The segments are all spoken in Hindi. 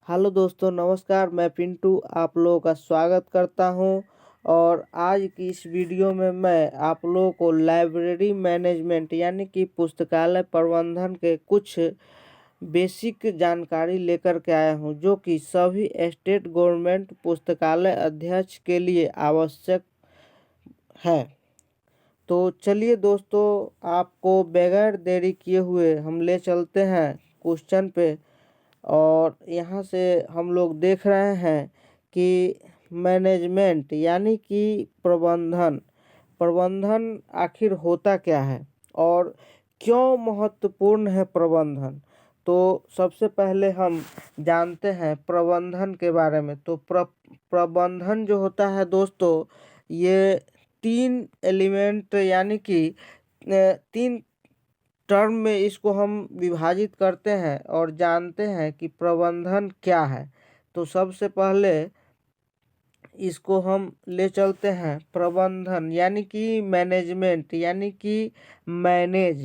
हेलो दोस्तों, नमस्कार। मैं पिंटू आप लोगों का स्वागत करता हूं। और आज की इस वीडियो में मैं आप लोगों को लाइब्रेरी मैनेजमेंट यानी कि पुस्तकालय प्रबंधन के कुछ बेसिक जानकारी लेकर के आया हूं, जो कि सभी स्टेट गवर्नमेंट पुस्तकालय अध्यक्ष के लिए आवश्यक है। तो चलिए दोस्तों, आपको बगैर देरी किए हुए हम ले चलते हैं क्वेश्चन पे। और यहाँ से हम लोग देख रहे हैं कि मैनेजमेंट यानी कि प्रबंधन प्रबंधन आखिर होता क्या है और क्यों महत्वपूर्ण है प्रबंधन। तो सबसे पहले हम जानते हैं प्रबंधन के बारे में। तो प्रबंधन जो होता है दोस्तों, ये तीन एलिमेंट यानी कि तीन टर्म में इसको हम विभाजित करते हैं और जानते हैं कि प्रबंधन क्या है। तो सबसे पहले इसको हम ले चलते हैं प्रबंधन यानी कि मैनेजमेंट यानी कि मैनेज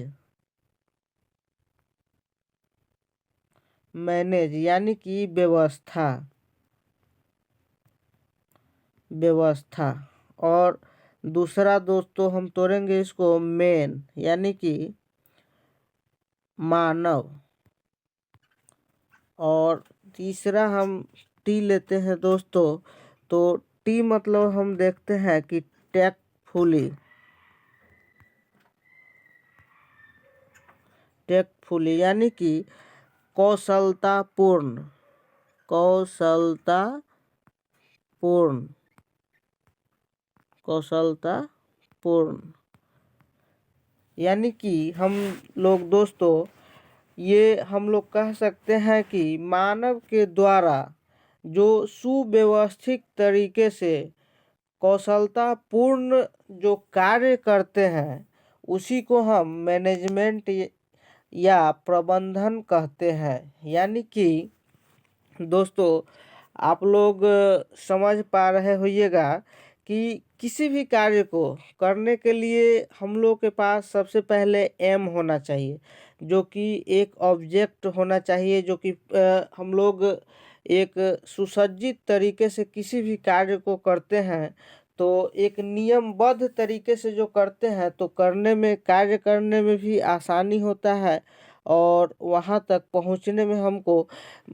मैनेज यानी कि व्यवस्था व्यवस्था। और दूसरा दोस्तों हम तोड़ेंगे इसको मेन यानी कि मानव। और तीसरा हम टी लेते हैं दोस्तों। तो टी मतलब हम देखते हैं कि टेकफुली टेकफुली यानी कि कौशलतापूर्ण कौशलतापूर्ण कौशलतापूर्ण यानी कि हम लोग दोस्तों ये हम लोग कह सकते हैं कि मानव के द्वारा जो सुव्यवस्थित तरीके से कौशलतापूर्ण जो कार्य करते हैं उसी को हम मैनेजमेंट या प्रबंधन कहते हैं। यानी कि दोस्तों आप लोग समझ पा रहे होइएगा कि किसी भी कार्य को करने के लिए हम लोग के पास सबसे पहले एम होना चाहिए, जो कि एक ऑब्जेक्ट होना चाहिए, जो कि हम लोग एक सुसज्जित तरीके से किसी भी कार्य को करते हैं तो एक नियमबद्ध तरीके से जो करते हैं तो कार्य करने में भी आसानी होता है। और वहाँ तक पहुँचने में हमको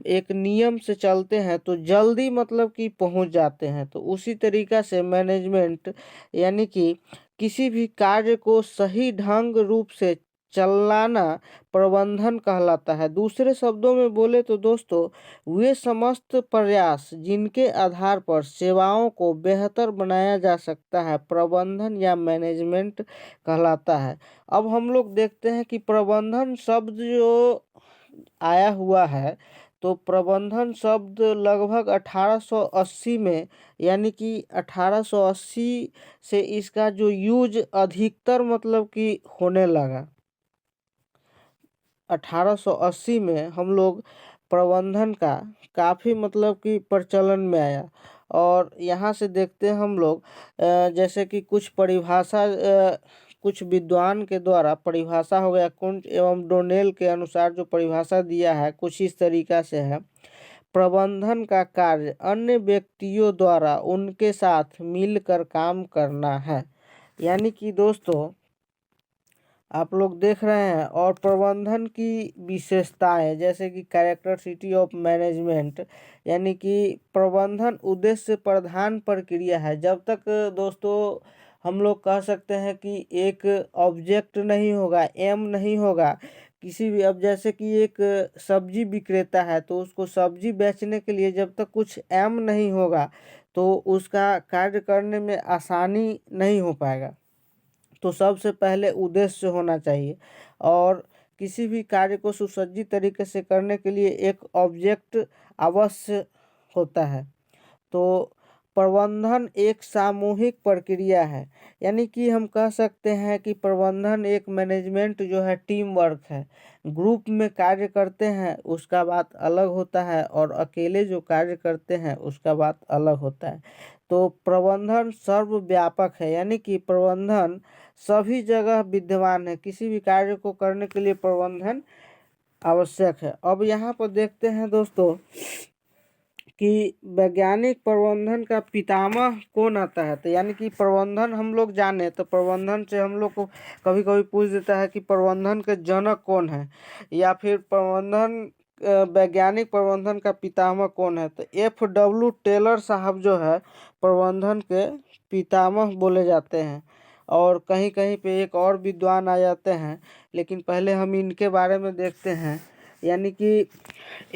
एक नियम से चलते हैं तो जल्दी मतलब कि पहुँच जाते हैं। तो उसी तरीक़ा से मैनेजमेंट यानी कि किसी भी कार्य को सही ढंग रूप से चलाना प्रबंधन कहलाता है। दूसरे शब्दों में बोले तो दोस्तों वे समस्त प्रयास जिनके आधार पर सेवाओं को बेहतर बनाया जा सकता है प्रबंधन या मैनेजमेंट कहलाता है। अब हम लोग देखते हैं कि प्रबंधन शब्द जो आया हुआ है, तो प्रबंधन शब्द लगभग 1880 में यानी कि 1880 से इसका जो यूज अधिकतर मतलब कि होने लगा। 1880 में हम लोग प्रबंधन का काफ़ी मतलब कि प्रचलन में आया। और यहाँ से देखते हैं हम लोग जैसे कि कुछ विद्वान के द्वारा परिभाषा हो गया। कुंट एवं डोनेल के अनुसार जो परिभाषा दिया है कुछ इस तरीक़ा से है। प्रबंधन का कार्य अन्य व्यक्तियों द्वारा उनके साथ मिलकर काम करना है। यानी कि दोस्तों आप लोग देख रहे हैं। और प्रबंधन की विशेषताएं जैसे कि कैरेक्टरिस्टिक ऑफ मैनेजमेंट यानी कि प्रबंधन उद्देश्य प्रधान प्रक्रिया है। जब तक दोस्तों हम लोग कह सकते हैं कि एक ऑब्जेक्ट नहीं होगा, एम नहीं होगा किसी भी। अब जैसे कि एक सब्जी विक्रेता है तो उसको सब्जी बेचने के लिए जब तक कुछ एम नहीं होगा तो उसका कार्य करने में आसानी नहीं हो पाएगा। तो सबसे पहले उद्देश्य होना चाहिए। और किसी भी कार्य को सुसज्जित तरीके से करने के लिए एक ऑब्जेक्ट अवश्य होता है। तो प्रबंधन एक सामूहिक प्रक्रिया है। यानी कि हम कह सकते हैं कि प्रबंधन एक मैनेजमेंट जो है टीम वर्क है। ग्रुप में कार्य करते हैं उसका बात अलग होता है और अकेले जो कार्य करते हैं उसका बात अलग होता है। तो प्रबंधन सर्वव्यापक है। यानी कि प्रबंधन सभी जगह विद्यमान है। किसी भी कार्य को करने के लिए प्रबंधन आवश्यक है। अब यहाँ पर देखते हैं दोस्तों कि वैज्ञानिक प्रबंधन का पितामह कौन आता है। तो यानी कि प्रबंधन हम लोग जाने तो प्रबंधन से हम लोग को कभी कभी पूछ देता है कि प्रबंधन के जनक कौन है, या फिर वैज्ञानिक प्रबंधन का पितामह कौन है। तो F.W. टेलर साहब जो है प्रबंधन के पितामह बोले जाते हैं। और कहीं कहीं पे एक और विद्वान आ जाते हैं, लेकिन पहले हम इनके बारे में देखते हैं। यानी कि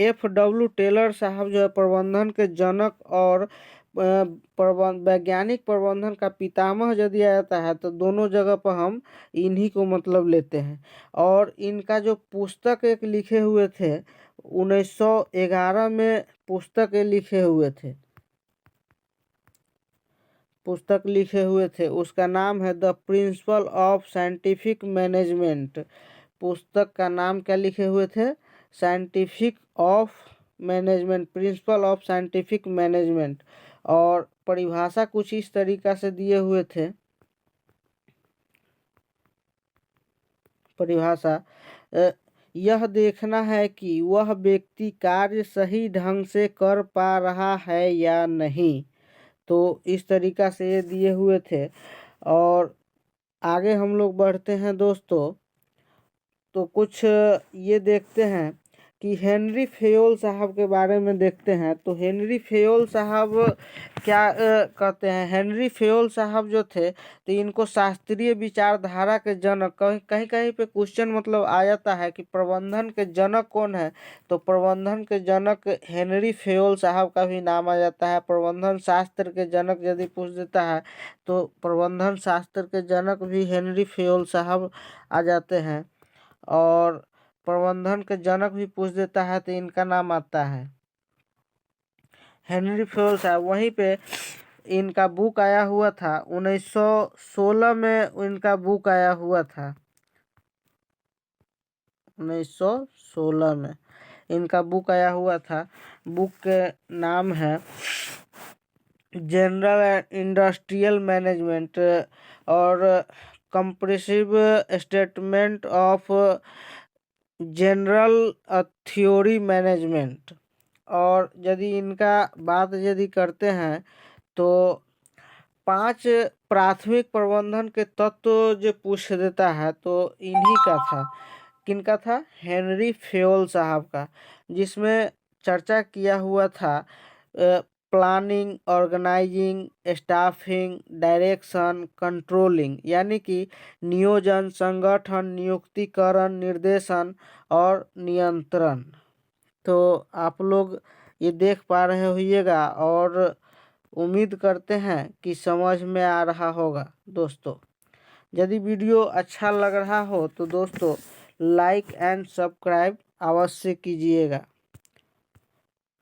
F.W. टेलर साहब जो है प्रबंधन के जनक और वैज्ञानिक प्रबंधन का पितामह यदि आ जाता है तो दोनों जगह पर हम इन्हीं को मतलब लेते हैं। और इनका जो पुस्तक एक लिखे हुए थे 1911 में पुस्तक लिखे हुए थे, उसका नाम है the principle of scientific management. पुस्तक का नाम क्या लिखे हुए थे? Scientific of management, principle of scientific management. और परिभाषा कुछ इस तरीका से दिए हुए थे। परिभाषा यह देखना है कि वह व्यक्ति कार्य सही ढंग से कर पा रहा है या नहीं। तो इस तरीका से ये दिए हुए थे। और आगे हम लोग बढ़ते हैं दोस्तों, तो कुछ ये देखते हैं कि हेनरी फेयोल साहब के बारे में देखते हैं। तो हेनरी फेयोल साहब क्या कहते हैं? हेनरी फेयोल साहब जो थे तो इनको शास्त्रीय विचारधारा के जनक, कहीं कहीं पे क्वेश्चन मतलब आ जाता है कि प्रबंधन के जनक कौन है। तो प्रबंधन के जनक हेनरी फेयोल साहब का भी नाम आ जाता है। प्रबंधन शास्त्र के जनक यदि पूछ देता है तो प्रबंधन शास्त्र के जनक भी हेनरी फेयोल साहब आ जाते हैं। और प्रबंधन के जनक भी पूछ देता है तो इनका नाम आता है हेनरी फेयोल साहब। वहीं पे इनका बुक आया हुआ था 1916 में, इनका बुक आया हुआ था 1916 में इनका बुक आया हुआ था। बुक के नाम है जनरल एंड इंडस्ट्रियल मैनेजमेंट और compressive statement of general theory management. और यदि इनका बात यदि करते हैं तो 5 प्राथमिक प्रबंधन के तत्व जो पूछ देता है तो इन्हीं का था। किनका था? हेनरी फेयोल साहब का, जिसमें चर्चा किया हुआ था planning, organizing, staffing, direction, controlling. यानी कि नियोजन, संगठन, नियुक्तिकरण, निर्देशन और नियंत्रण। तो आप लोग ये देख पा रहे होइएगा और उम्मीद करते हैं कि समझ में आ रहा होगा दोस्तों। यदि वीडियो अच्छा लग रहा हो तो दोस्तों लाइक एंड सब्सक्राइब अवश्य कीजिएगा।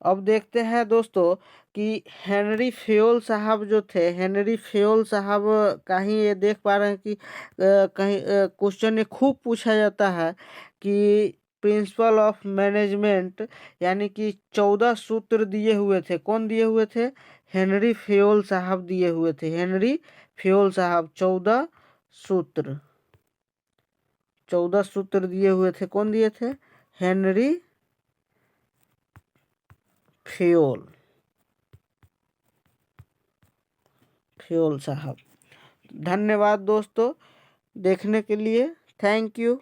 अब देखते हैं दोस्तों कि हेनरी फेयोल साहब जो थे, हेनरी फेयोल साहब कहीं ये देख पा रहे हैं कि कहीं क्वेश्चन ये खूब पूछा जाता है कि प्रिंसिपल ऑफ मैनेजमेंट, यानी कि 14 सूत्र दिए हुए थे। कौन दिए हुए थे? हेनरी फेयोल साहब दिए हुए थे। हेनरी फेयोल साहब 14 सूत्र दिए हुए थे। कौन दिए थे? हेनरी फेयोल साहब। धन्यवाद दोस्तों देखने के लिए। Thank you.